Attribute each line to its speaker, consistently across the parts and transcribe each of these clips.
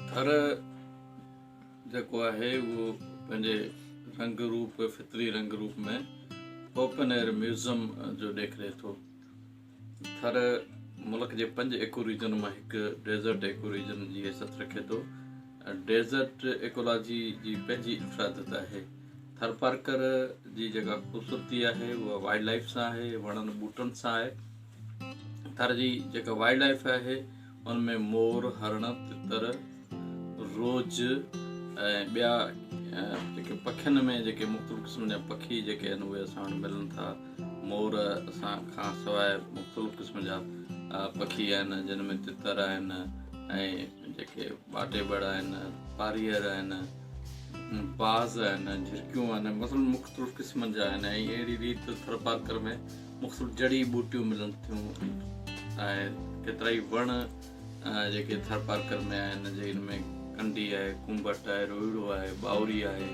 Speaker 1: थर जेको आहे उहो पंहिंजे रंग रूप फितरी रंग रूप में ओपन एयर म्यूज़ियम जो ॾेखारे थो। थर मुल्क जे 5 इको रीजन मां हिकु डेज़र्ट इको रीजन जी हैसियत रखे थो। डेज़र्ट इकोलॉजी जी पंहिंजी इफ़रादत आहे। थर पार्कर जी जेका ख़ूबसूरती आहे उहा वाइल्ड लाइफ सां आहे, वणनि ॿूटनि सां आहे। थर जी जेका वाइल्ड लाइफ आहे उनमें मोर, हरण, तितर, रोज ऐं ॿिया जेके पखियुनि में जेके मुख़्तलिफ़ क़िस्म जा पखी जेके आहिनि उहे असां वटि मिलनि था। मोर असां खां सवाइ मुख़्तलिफ़ क़िस्म जा पखी आहिनि जिन में तितर आहिनि ऐं जेके ॿाटे-बड़ आहिनि, पारीअर आहिनि, बाज़ आहिनि, झिरकियूं आहिनि, मतिलबु मुख़्तलिफ़ क़िस्मनि जा आहिनि। ऐं अहिड़ी रीति थर पार्कर में मुख़्तलिफ़ जड़ी बूटियूं मिलनि थियूं ऐं केतिरा ई वण जेके थर पार्कर में आहिनि जिन में कंडी आहे, कुंभट आहे, रोइड़ो आहे, ॿावरी आहे,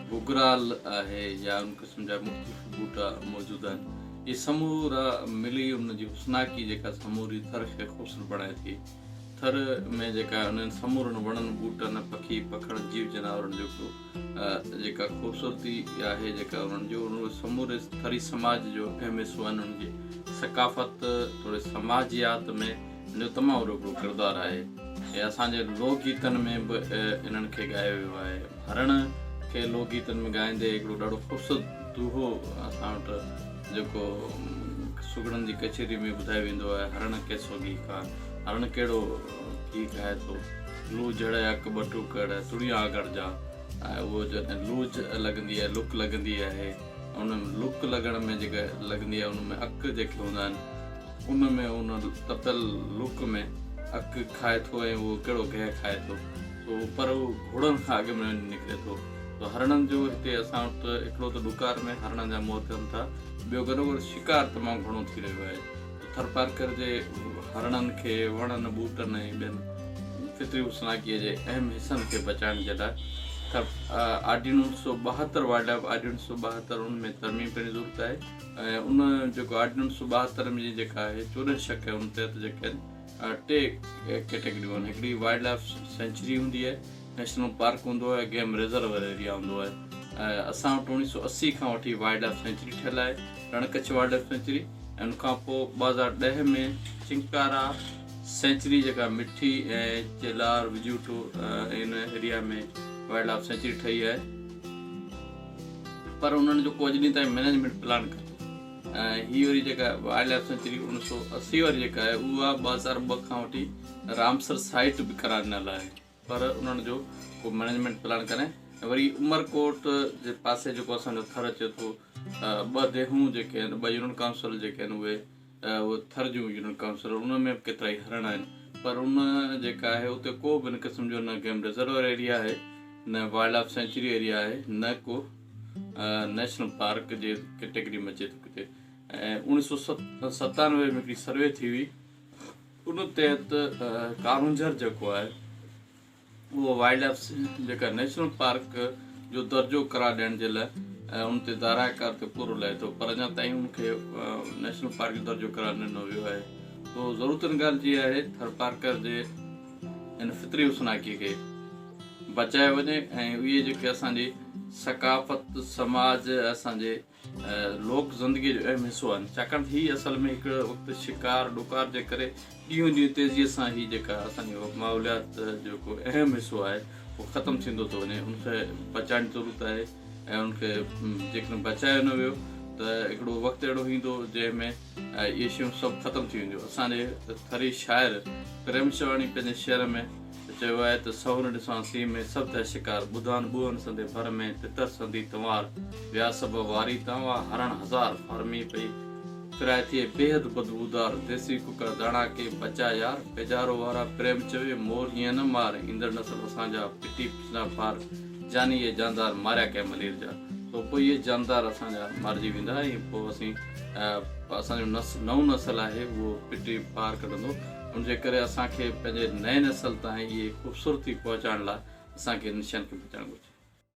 Speaker 1: गुगराल आहे या उन क़िस्म जा मुख़्तलिफ़ बूटा मौजूदु आहिनि। इहे समूरा मिली उनजी हुस्नाकी जेका समूरी थर खे ख़ूबसूरत बणाए थी। थर में जेका उन्हनि समूरनि वणनि ॿूटनि पखी पखण जीव जनावरनि जो जेका ख़ूबसूरती आहे जेका उन्हनि जो उन समूरे थरी समाज जो अहम हिसो आहिनि। उनजी सकाफ़त थोरे समाजियात में जो तमामु वॾो हिकिड़ो किरदारु आहे। ऐं असांजे लोकगीतनि में बि इन्हनि खे ॻायो वियो आहे। हरण खे लोकगीतनि में ॻाईंदे हिकिड़ो ॾाढो ख़ूबसूरत दूहो असां वटि जेको सुगड़नि जी कचेरी में ॿुधायो वेंदो आहे। हरण कैसो गीत आहे, हरण कहिड़ो गीत ॻाए थो। लू जड़ अक ॿ टुकड़ तुड़िया आगड़ जा ऐं उहो जॾहिं लूज लॻंदी आहे, लुक लॻंदी आहे, उन लुक लॻण में जेका लॻंदी आहे उनमें अक जेके हूंदा आहिनि उनमें उन तपियल लुक में अक खाए थो ऐं उहो कहिड़ो गह खाए थो पर उहो घोड़नि खां अॻु में निकिरे थो। त हरणनि जो हिते असां वटि हिकिड़ो त डुकार में हरण जा मौत थियनि था, ॿियो गॾोगॾु शिकार तमामु घणो थी रहियो आहे। थर पार्कर जे हरणनि खे वणनि ॿूटनि ऐं ॿियनि फितरी हुस्नाकीअ जे अहम हिसनि खे बचाइण जे लाइ ऑर्डिनेंस 172 वाइल्ड लाइफ ऑर्डिनेंस 172 उन में तरमीम करण जी ज़रूरत आहे। ऐं उन जेको ऑर्डिनेंस 172 में जेका आहे 14 शक उन तहत जेके आहिनि 3 कैटेगरियूं आहिनि। हिकिड़ी वाइल्ड लाइफ सेंचुरी हूंदी आहे, नेशनल पार्क हूंदो आहे, गेम रिजर्व एरिया हूंदो आहे। असां वटि 1980 खां वठी वाइल्ड लाइफ सेंचुरी ठहियलु आहे, रणकच्छ वाइल्ड लाइफ सेंचुरी। ऐं उनखां पोइ 2010 में चिंकारा सेंचुरी जेका मिठी ऐं चेलार विजूटो इन एरिया में वाइल्ड लाइफ सेंचुरी ठही आहे। पर उन्हनि जो को अॼु ॾींहं ताईं मैनेजमेंट प्लान कयो। हीअ वरी जेका वाइल्ड लाइफ सेंचुरी 1980 वारी जेका आहे उहा 2002 खां वठी रामसर साइट बि करार ॾिनल आहे, पर उन्हनि जो को मैनेजमेंट प्लान करें। वरी उमरकोट जे पासे जेको असांजो थर अचे थो, 2 देहूं जेके आहिनि, 2 यूनियन काउंसिल जेके आहिनि उहे थर जूं यूनियन काउंसिल उनमें बि केतिरा ई हरण आहिनि। पर उन जेका आहे उते को बि इन क़िस्म जो न गेम रिजर्व एरिया आहे, न वाइल्ड लाइफ सेंचुरी एरिया आहे, न को नेशनल पार्क जे कैटेगरी में अचे थो किथे। ऐं 1997 में हिकिड़ी सर्वे थी हुई, उन तहत कारूंझर जेको आहे उहो वाइल्ड लाइफ जेका नेशनल पार्क जो दर्जो करार ॾियण जे लाइ उन ते दायराकार ते पूरो लहे थो, पर अञा ताईं उनखे नेशनल पार्क जो दर्जो करार ॾिनो वियो आहे। तो ज़रूरतनि ॻाल्हि जी आहे थर पार्कर जे हिन फितरी हुस्नाकीअ खे बचाए वञे ऐं इहे जेके असांजी सकाफ़त समाज असांजे लोक ज़िंदगीअ जो अहम हिसो आहिनि। छाकाणि त हीअ असल में हिकु वक़्तु शिकार डुकार जे करे ॾींहों ॾींहुं तेज़ीअ सां ही जेका असांजो माहौलियात जेको अहम हिसो आहे उहो ख़तमु थींदो थो वञे। उनखे बचाइण जी ज़रूरत आहे ऐं उनखे जेकॾहिं बचायो न वियो त हिकिड़ो वक़्तु अहिड़ो ईंदो जंहिंमें इहे शयूं सभु ख़तमु थी वेंदियूं। असांजे थरी शाइर प्रेम चवाणी पंहिंजे शेर में चयो आहे त सहुर ॾिसां सी में सभु था शिकार, ॿुधान ॿुअनि संदे भर में तितर संदी तंवार, विया सभु वारी तव्हां हरण हज़ार, फरमी पई फिराए थिए बेहद बदबूदार, देसी कुकर दाणा के बचा यार, बेजारो वारा प्रेम चवे मोर हीअं न मार, ईंदड़ नसल असांजा पिटी पिछड़ा पार, जानी ये जानदार मारिया कंहिं मलीर जा। तो पोइ इहे जानदार असांजा मारिजी वेंदा ऐं पोइ असांजो नओं नसल आहे उहो पिटी पार कढंदो। उनजे करे असांखे पंहिंजे नए नसल ताईं इहे ख़ूबसूरती पहुचाइण लाइ असांखे निशान खे बचाइणु घुरिजे।